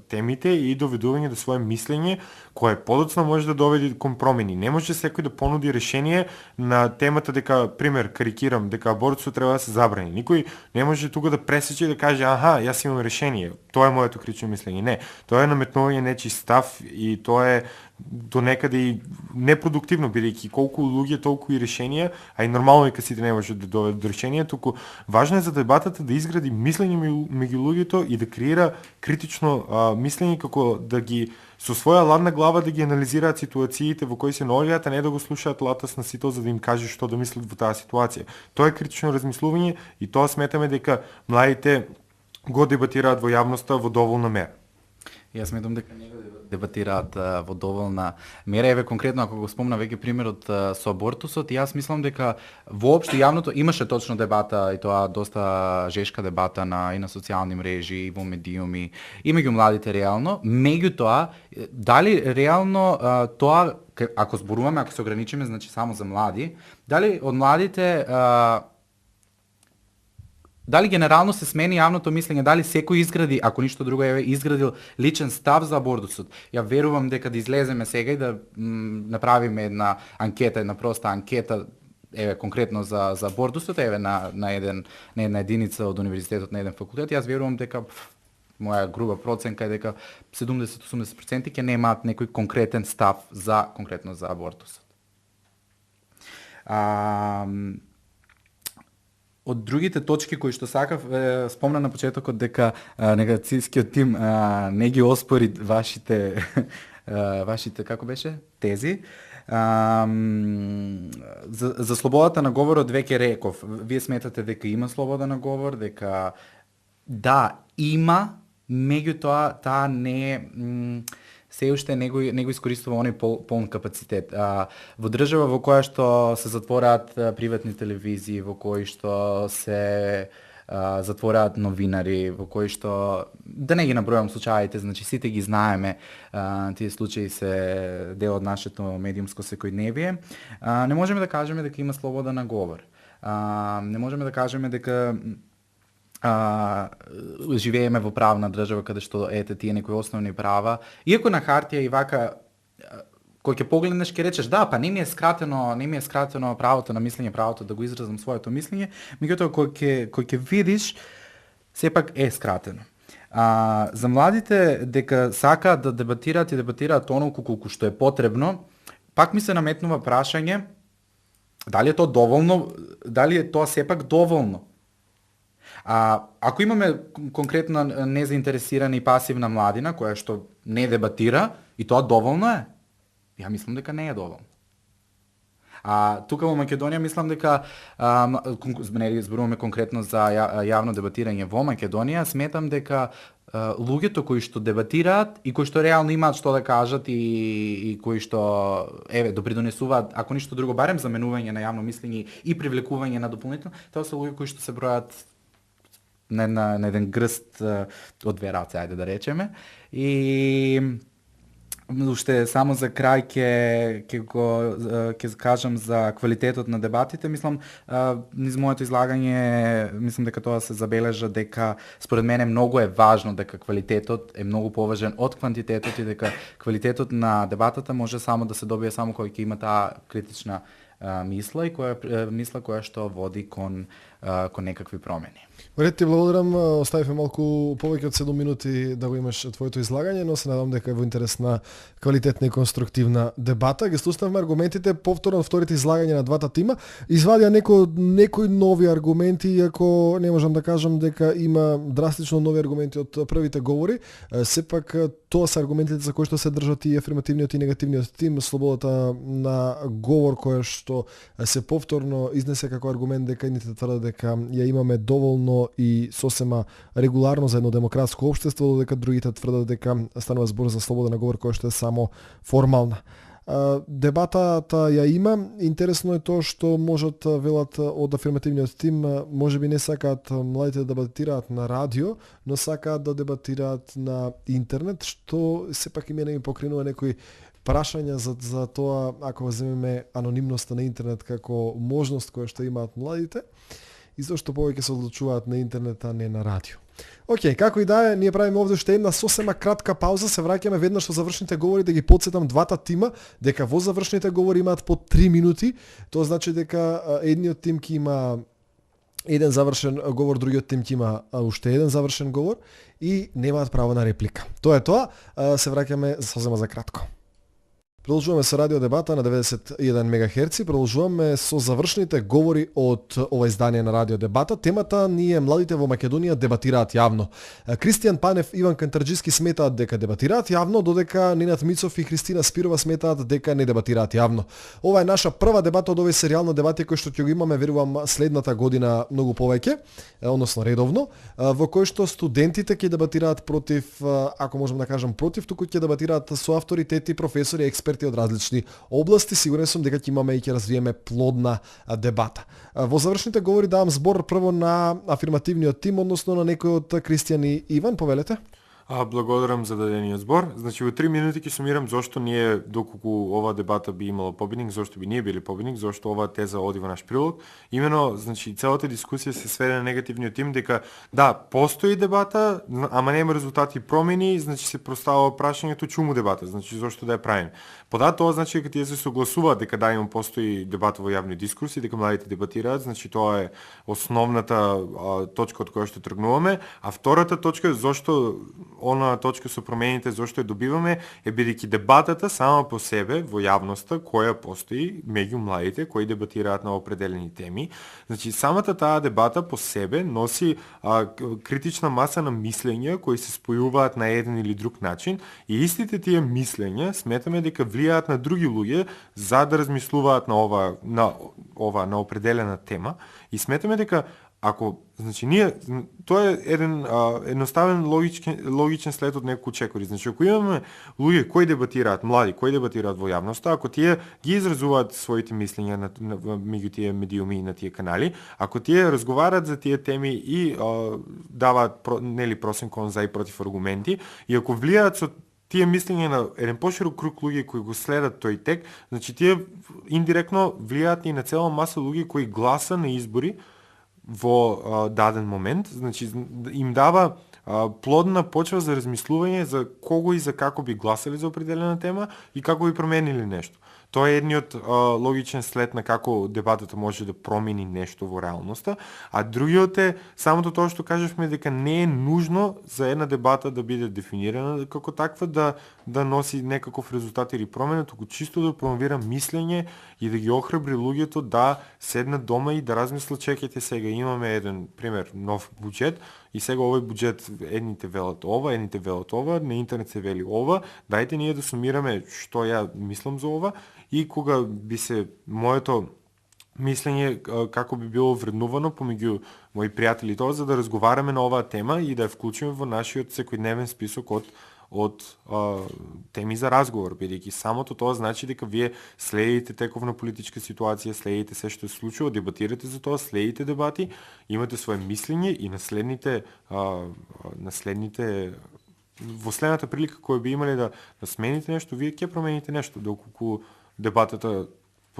темите и доведување до свое мислење, кое подоцна може да доведе кон промени. Не може секој да понуди решение на темата дека, пример, карикирам, дека абортусот треба да се забрани. Никој не може тука да пресече и да каже, јас имам решение, тоа е моето критично мислење. Не, тоа е наметнување нечи став и тоа е до некаде и непродуктивно, бидејќи колку луѓе толку и решенија, а и нормално дека сите не можат да доведат до решение, туку важно е за дебатата да изгради мислење меѓу луѓето и да креира критично мислење, како да ги со своја ладна глава да ги анализираат ситуациите во кои се наоѓаат, а не да го слушаат Латас на Сител за да им каже што да мислат во таа ситуација. Тоа е критично размислување и тоа сметаме дека младите го дебатираат во јавноста во доволна мера. Јас сметам дека не го дебатираат во доволна мера. Еве конкретно ако го спомна веќе примерот со абортусот, јас мислам дека воопшто јавното имаше точно дебата и тоа доста жешка дебата и на социјални мрежи и во медиуми и меѓу младите реално. Меѓутоа, дали реално тоа, ако зборуваме, ако се ограничиме значи само за млади, дали од младите Дали генерално се смени јавното мислење, дали секој изгради, ако ништо друго е изградил личен став за абортусот. Ја верувам дека да излеземе сега и да направиме една анкета, една проста анкета, еве конкретно за абортусот, еве на една единица од универзитетот, на еден факултет, јас верувам дека моја груба проценка е дека 70-80% ќе немаат некој конкретен став конкретно за абортусот. Од другите точки кои што сакав, спомна на почетокот дека негацијскиот тим не ги оспори вашите како беше тези. За слободата на говорот веќе реков. Вие сметате дека има слобода на говор, дека да, има, меѓутоа таа не се уште не го искористува оној полн капацитет. Во држава во која што се затвораат приватни телевизии, во кои што се затвораат новинари, во кои што, да не ги набројам случаите, значи сите ги знаеме, тие случаи се дел од нашето медиумско секојдневие, не можеме да кажеме дека има слобода на говор. Не можеме да кажеме дека живееме во правна држава каде што тие некои основни права, иако на хартија и вака кој ќе погледнеш ќе речеш да, па не ми е скратено правото на мислење, правото да го изразам своето мислење, меѓутоа кој ќе видиш сепак е скратено. За младите дека сакаат да дебатираат онолку колку што е потребно, пак ми се наметнува прашање дали е тоа доволно, дали е тоа сепак доволно. Ако имаме конкретно незаинтересирана и пасивна младина која што не дебатира, и тоа доволно е? Ја мислам дека не е доволно. Тука во Македонија мислам дека, не зборуваме конкретно за јавно дебатирање во Македонија, сметам дека луѓето кои што дебатираат и кои што реално имаат што да кажат и кои што допридонесуваат, ако ништо друго, барем заменување на јавно мислење и привлекување на дополнително, тоа се луѓе кои што се бројат на еден грст од две раце, ајде да речеме. И уште само за крај ќе кажам за квалитетот на дебатите. Мислам, низ моето излагање, мислам дека тоа се забележа дека според мене многу е важно дека квалитетот е многу поважен од квантитетот и дека квалитетот на дебатата може само да се добие само кој ќе има таа критична мисла и која што води кон некакви промени. Ред ти благодарам, оставивме малку повеќе од 7 минути да го имаш твоето излагање, но се надам дека е во интерес на квалитетна и конструктивна дебата. Ги слушнавме аргументите повторно од вторите излагања на двата тима. Извадија некои нови аргументи, иако не можам да кажам дека има драстично нови аргументи од првите говори. Сепак тоа се аргументите за кои што се држат и афирмативниот и негативниот тим, слободата на говор која што се повторно изнесе како аргумент дека едните тврдат дека ја имаме доволно и сосема регуларно за едно демократско општество, додека другите тврдат дека станува збор за слобода на говор која што е само формална. Дебатата ја има. Интересно е тоа што можат велат од афирмативниот тим, можеби не сакаат младите да дебатираат на радио, но сакаат да дебатираат на интернет, што сепак и мене ми покренува некои прашања за тоа ако земеме анонимноста на интернет како можност која што имаат младите и зашто повеќе се одлучуваат на интернет, а не на радио. Океј, како и да е, ние правиме овде уште една сосема кратка пауза, се враќаме веднаш со завршните говори да ги потсетам двата тима дека во завршните говори имаат по 3 минути, тоа значи дека едниот тим ќе има еден завршен говор, другиот тим ќе има уште еден завршен говор и немаат право на реплика. Тоа е тоа, се враќаме сосема за кратко. Продолжуваме со радио дебата на 91 МГц, продолжуваме со завршните говори од ова издание на радио дебата. Темата ни е младите во Македонија дебатираат јавно. Кристијан Панев и Иван Кантарџиски сметаат дека дебатираат јавно, додека Ненад Мицов и Христина Спирова сметаат дека не дебатираат јавно. Ова е наша прва дебата од овој серијал на дебати кој што ќе го имаме, верувам, следната година многу повеќе, односно редовно, во кој што студентите ќе дебатираат против, ако можам да кажам против, туку ќе дебатираат со авторитети, професори, експерти од различни области. Сигурен сум дека ќе имаме и ќе развиеме плодна дебата. Во завршните говори давам збор прво на афирмативниот тим, односно на некој од Кристијан и Иван, повелете. Благодарам за дадениот збор. Значи во 3 минути ќе сумирам зошто ние, доколку ова дебата би имала победник, зошто би ние били победник, зошто оваа теза оди во наш прилог. Имено, значи целата дискусија се сведе на негативниот тим дека да, постои дебата, ама нема резултати и промени, значи се простава прашањето чуму дебата, значи зошто да ја правиме. Подаа тоа значи дека тие се согласуваат дека да има постои дебата во јавни дискурси, дека младите дебатираат, значи тоа е основната точка од која што тргнуваме, а втората точка зошто онаа точка со промените зошто ја добиваме е бидејќи дебатата сама по себе во јавноста која постои меѓу младите кои дебатираат на определени теми. Значи самата таа дебата по себе носи критична маса на мислења кои се спојуваат на еден или друг начин и истите тие мислења сметаме дека влијаат на други луѓе за да размислуваат на определена тема и сметаме дека ако, значи тоа е еден едноставен логичен след од неколку чекори. Значи ако имаме луѓе кои дебатираат, млади кои дебатираат во јавноста, ако тие ги изразуваат своите мислења меѓу тие медиуми и на тие канали, ако тие разговараат за тие теми и даваат просен кон за и против аргументи, и ако влијаат со тие мислења на еден поширок круг луѓе кои го следат тој тек, значи тие индиректно влијаат и на цела маса луѓе кои гласа на избори во даден момент, значи им дава плодна почва за размислување за кого и за како би гласали за определена тема и како би променили нешто. Тоа е едниот логичен след на како дебатата може да промени нешто во реалноста, а другиот е самото тоа што кажавме дека не е нужно за една дебата да биде дефинирана како таква да носи некаков резултат или промена, туку чисто да промовира мислење и да ги охрабри луѓето да седнат дома и да размислат, чекајте сега имаме еден пример нов буџет и сега овој буџет едните велат ова, едните велат ова, на интернет се вели ова, дајте ние да сумираме што ја мислам за ова и кога би се моето мислење како би било вреднувано помеѓу мои пријатели тоа за да разговараме на оваа тема и да ја вклучиме во нашиот секојдневен список од теми за разговор, бидејќи самото тоа значи дека вие следите теков на политичка ситуација, следите се што се случува, дебатирате за тоа, следите дебати, имате свое мислење и наследните во следната прилика која би имале да смените нешто, вие ќе промените нешто, доколку дебатата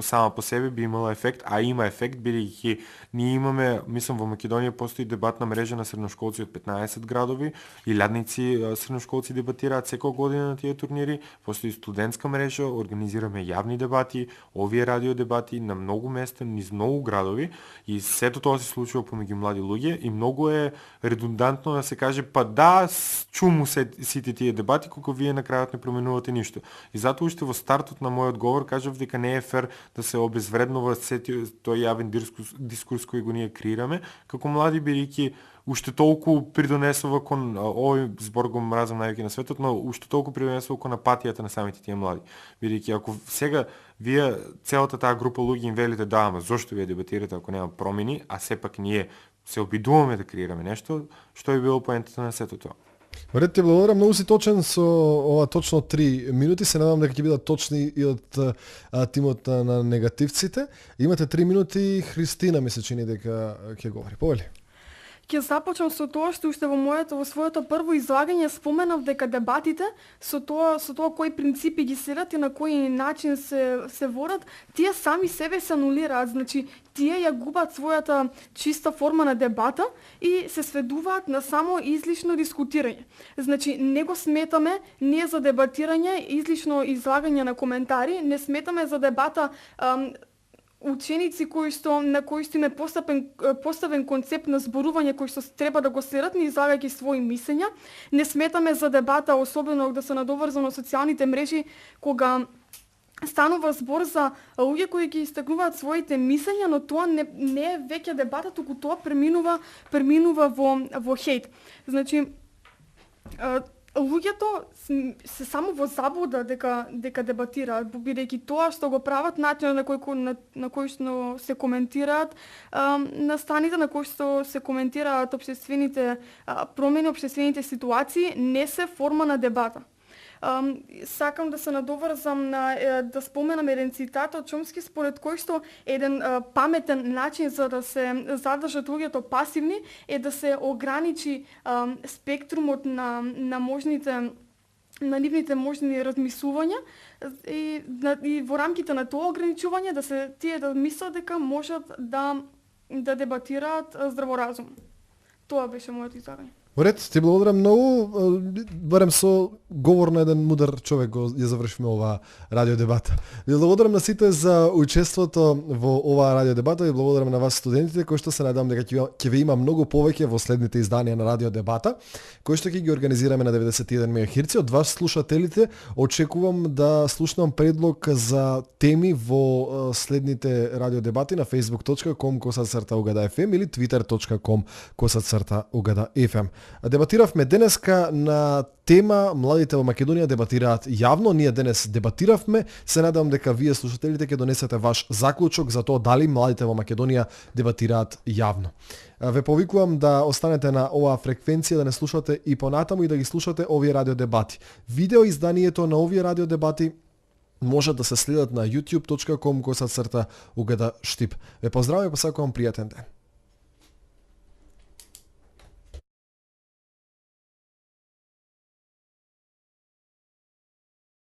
сама по себе би имала ефект, а има ефект, бидејќи ние имаме, мислам во Македонија постои дебатна мрежа на средношколци од 15 градови и лјадници средношколци дебатираат секоја година на тие турнири, постои студентска мрежа, организираме јавни дебати, овие радио дебати на многу места, низ многу градови и сето тоа се случува помеѓу млади луѓе и многу е редундантно да се каже па да, чуму сите тие дебати кога вие на крајот не променувате ништо. И затоа уште во стартот на мојот говор кажав дека не е фер да се обезвреднува тој јавен дискурс кој го ние креираме, како млади бидејќи уште толку придонесува кон овој збор го мразам највеќе на светот, но уште толку придонесува кон апатијата на самите тие млади. Бидејќи ако сега вие целата таа група луѓе им велите да, ама зошто вие дебатирате ако нема промени, а сепак ние се обидуваме да креираме нешто, што би било поентата на сето тоа? Ред ти благодарам, многу си точен со ова точно 3 минути, се надевам дека ќе бидат точни и од тимот на негативците. Имате 3 минути, Христина ми се чини дека ќе говори. Повели. Ќе започнам со тоа што уште во своето прво излагање споменав дека дебатите со тоа кои принципи ги следат и на кој начин се водат, тие сами себе се анулираат, значи тие ја губат својата чиста форма на дебата и се сведуваат на само излишно дискутирање. Значи не го сметаме ние за дебатирање, излишно излагање на коментари, не сметаме за дебата ученици на кои што има поставен концепт на зборување кој што треба да го следат, не излагајќи своји мислења. Не сметаме за дебата, особено да се надоврза на социјалните мрежи, кога станува збор за луѓе кои ги истакнуваат своите мислења, но тоа не е веќе дебата, туку тоа преминува во хејт. Значи луѓето се само во заблуда дека дебатираат, бидејќи тоа што го прават, начинот на кој што се коментираат на станите, на кој што се коментираат општествените промени, општествените ситуации, не се форма на дебата. Сакам да се надоврзам на да споменам еден цитат од Чомски според кој што еден паметен начин за да се задржат луѓето пасивни е да се ограничи спектрумот на можните на нивните можни размислувања и во рамките на тоа ограничување да се тие да мислат дека можат да дебатираат здраворазумно. Тоа беше моето излагање. Уред, ти благодарам многу, барем со говор на еден мудар човек ја завршиме оваа радио дебата. Ви благодарам на сите за учеството во оваа радио дебата и благодарам на вас студентите кои што се надевам дека ќе ви има многу повеќе во следните изданија на радио дебата, кои што ќе ги организираме на 91 МГц. Од вас слушателите очекувам да слушнам предлог за теми во следните радио дебати на facebook.com/ugadafm или twitter.com/ugadafm. Дебатиравме денеска на тема младите во Македонија дебатираат јавно. Ние денес дебатиравме. Се надевам дека вие слушателите ќе донесете ваш заклучок за тоа дали младите во Македонија дебатираат јавно. Ве повикувам да останете на оваа фреквенција, да не слушате и понатаму и да ги слушате овие радио дебати. Видео изданието на овие радио дебати може да се следат на youtube.com/ugadashtip. Ве поздравувам и посакувам пријатен ден.